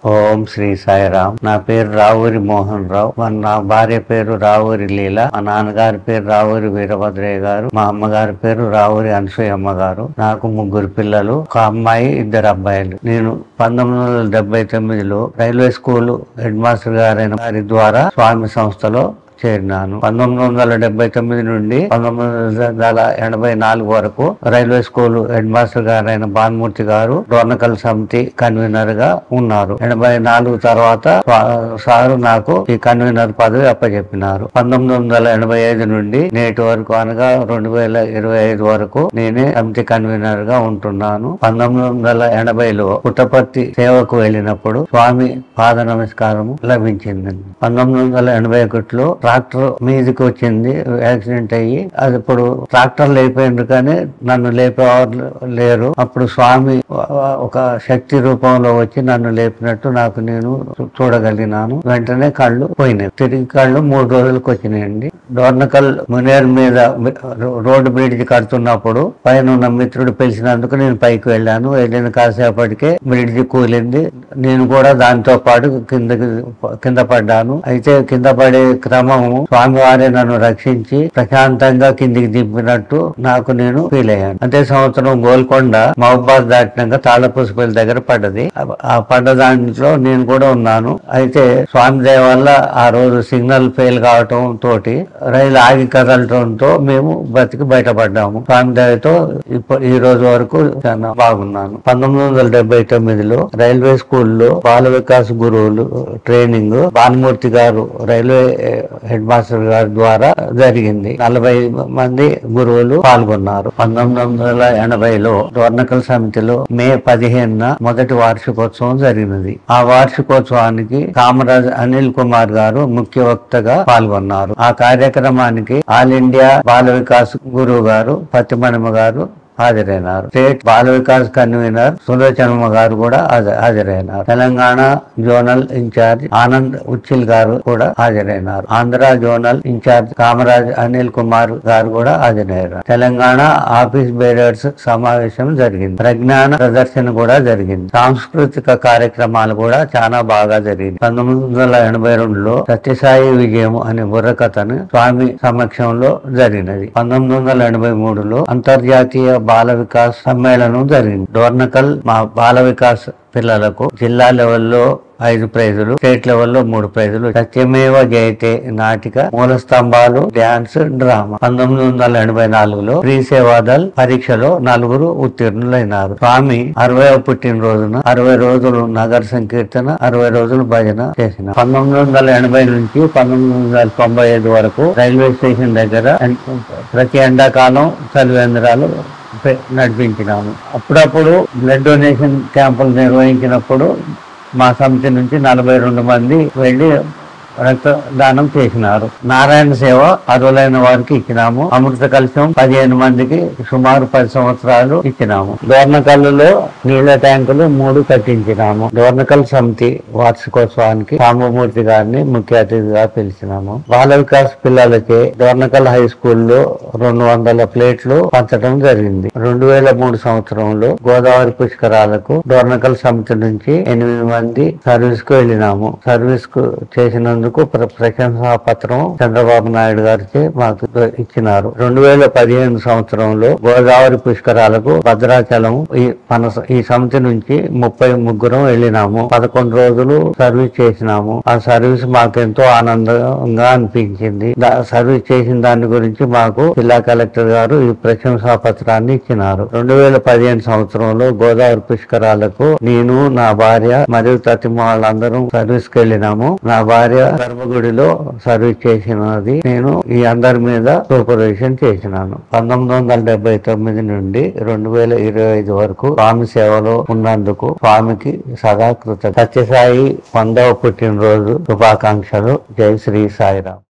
ఓం శ్రీ సాయిరామ్. నా పేరు రావూరి మోహన్ రావు. నా భార్య పేరు రావూరి లీల. మా నాన్నగారి పేరు రావూరి వీరభద్రయ్య గారు. మా అమ్మగారి పేరు రావూరి అనసూయమ్మ గారు. నాకు ముగ్గురు పిల్లలు, ఒక అమ్మాయి, ఇద్దరు అబ్బాయిలు. నేను 1979లో రైల్వే స్కూల్ హెడ్ మాస్టర్ గారి ద్వారా స్వామి సంస్థలో చేరినాను. 1979 నుండి 1984 వరకు రైల్వే స్కూల్ హెడ్ మాస్టర్ గారైన భానుమూర్తి గారు డోర్నకల్ సమితి కన్వీనర్ గా ఉన్నారు. 84 తర్వాత సారు నాకు ఈ కన్వీనర్ పదవి అప్పచెప్పినారు. 1985 నుండి నేటి వరకు అనగా 2025 వరకు నేనే సమితి కన్వీనర్ గా ఉంటున్నాను. 1980లో పుట్టపర్తి సేవకు వెళ్ళినప్పుడు స్వామి పాద నమస్కారం లభించింది. 1981లో ట్రాక్టర్ మీదకి వచ్చింది, యాక్సిడెంట్ అయ్యి. అది ఇప్పుడు ట్రాక్టర్ లేకపోయింది కానీ నన్ను లేపేవారు లేరు. అప్పుడు స్వామి ఒక శక్తి రూపంలో వచ్చి నన్ను లేపినట్టు నాకు నేను చూడగలిగినాను. వెంటనే కళ్ళు పోయినాయి. తిరిగి కళ్ళు 3 రోజులకు వచ్చినాయండి. డోర్నకల్ మునేర్ మీద రోడ్డు బ్రిడ్జ్ కడుతున్నప్పుడు పైన ఉన్న మిత్రుడు పిలిచినందుకు నేను పైకి వెళ్ళాను. వెళ్ళిన కాసేపటికే బ్రిడ్జ్ కూలింది. నేను కూడా దాంతో పాటు కింద పడ్డాను. అయితే కింద పడే క్రమం స్వామివారే నన్ను రక్షించి ప్రశాంతంగా కిందికి దింపినట్టు నాకు నేను ఫీల్ అయ్యాను. అంతే సంవత్సరం గోల్కొండ మహబాద్ దాటినాక తాళపూసపల్లి దగ్గర పడ్డది. ఆ పడ్డ దాంట్లో నేను కూడా ఉన్నాను. అయితే స్వామి దయ వల్ల ఆ రోజు సిగ్నల్ ఫెయిల్ కావటం తోటి రైలు ఆగి కదలటంతో మేము బతికి బయటపడ్డాము. స్వామి దయతో ఈ రోజు వరకు చాలా బాగున్నాను. 1979లో రైల్వే స్కూల్లో బాల వికాస్ గురువులు ట్రైనింగ్ భానుమూర్తి గారు రైల్వే హెడ్ మాస్టర్ గారి ద్వారా జరిగింది. 40 మంది గురువులు పాల్గొన్నారు. 1980లో డోర్నకల్ సమితిలో మే 15న మొదటి వార్షికోత్సవం జరిగినది. ఆ వార్షికోత్సవానికి కామరాజ్ అనిల్ కుమార్ గారు ముఖ్య వక్తగా పాల్గొన్నారు. ఆ కార్యక్రమానికి ఆల్ ఇండియా బాల వికాస్ గురువు గారు పత్తిమణిమ గారు హాజరైనారు. స్టేట్ బాల వికాస్ కన్వీనర్ సులోచనమ్మ గారు కూడా హాజరైనారు. తెలంగాణ జోనల్ ఇన్ఛార్జ్ ఆనంద్ ఉచ్చిల్ గారు కూడా హాజరైనారు. ఆంధ్ర జోనల్ ఇన్ఛార్జ్ కామరాజ్ అనిల్ కుమార్ గారు కూడా హాజరయ్యారు. తెలంగాణ ఆఫీస్ బేరర్స్ సమావేశం జరిగింది. ప్రజ్ఞాన ప్రదర్శన కూడా జరిగింది. సాంస్కృతిక కార్యక్రమాలు కూడా చాలా బాగా జరిగింది. 1982లో సత్యసాయి విజయం అనే బుర్రకథను స్వామి సమక్షంలో జరిగినది. 1983లో అంతర్జాతీయ బాల వికాస్ సమ్మేళనం జరిగింది. డోర్నకల్ మా బాల వికాస్ పిల్లలకు జిల్లా లెవెల్లో 5 ప్రైజులు, స్టేట్ లెవెల్లో 3 ప్రైజులు, సత్యమేవ జయతే నాటిక, మూల స్తంభాలు, డ్యాన్స్, డ్రామా. 1984లో శ్రీ సేవాదల్ పరీక్షలో 4 ఉత్తీర్ణులైనారు. స్వామి 60వ పుట్టినరోజున 60 రోజులు నగర సంకీర్తన, 60 రోజులు భజన చేసిన. 1980 నుంచి 1995 వరకు రైల్వే స్టేషన్ దగ్గర ప్రతి ఎండాకాలం చలివేంద్రాలు నడిపించినాము. అప్పుడప్పుడు బ్లడ్ డొనేషన్ క్యాంపులు నిర్వహించినప్పుడు మా సమితి నుంచి 42 మంది వెళ్లి రక్తదానం చేసినారు. నారాయణ సేవ అర్హులైన వారికి ఇచ్చినాము. అమృత కలశం 15 మందికి సుమారు 10 సంవత్సరాలు ఇచ్చినాము. డోర్నకల్లో నీళ్ల ట్యాంకులు 3 కట్టించినాము. డోర్నకల్ సమితి వార్షికోత్సవానికి రామమూర్తి గారిని ముఖ్య అతిథిగా పిలిచినాము. బాల వికాస్ పిల్లలకి డోర్నకల్ హై స్కూల్లో 200 ప్లేట్లు పంచడం జరిగింది. 2003 సంవత్సరంలో గోదావరి పుష్కరాలకు డోర్నకల్ సమితి నుంచి 8 మంది సర్వీస్ కు వెళ్ళినాము. సర్వీస్ కు చేసినందుకు ప్రశంసా పత్రం చంద్రబాబు నాయుడు గారికి మాకు ఇచ్చినారు. 2015 సంవత్సరంలో గోదావరి పుష్కరాలకు భద్రాచలం ఈ సమితి నుంచి 33 వెళ్ళినాము. 11 రోజులు సర్వీస్ చేసినాము. ఆ సర్వీస్ మాకెంతో ఆనందంగా అనిపించింది. సర్వీస్ చేసిన దాని గురించి మాకు జిల్లా కలెక్టర్ గారు ఈ ప్రశంసా పత్రాన్ని ఇచ్చినారు. 2015 సంవత్సరంలో గోదావరి పుష్కరాలకు నేను, నా భార్య మరియు తతిమ వాళ్ళందరం సర్వీస్ కి వెళ్ళినాము. నా భార్య గర్భగుడిలో సర్వీస్ చేసినది. నేను ఈ అందరి మీద సూపర్విజన్ చేసినాను. 1979 నుండి 2025 వరకు స్వామి సేవలో ఉన్నందుకు స్వామికి సదా కృతజ్ఞత. సత్యసాయి 100వ పుట్టినరోజు శుభాకాంక్షలు. జై శ్రీ సాయిరామ్.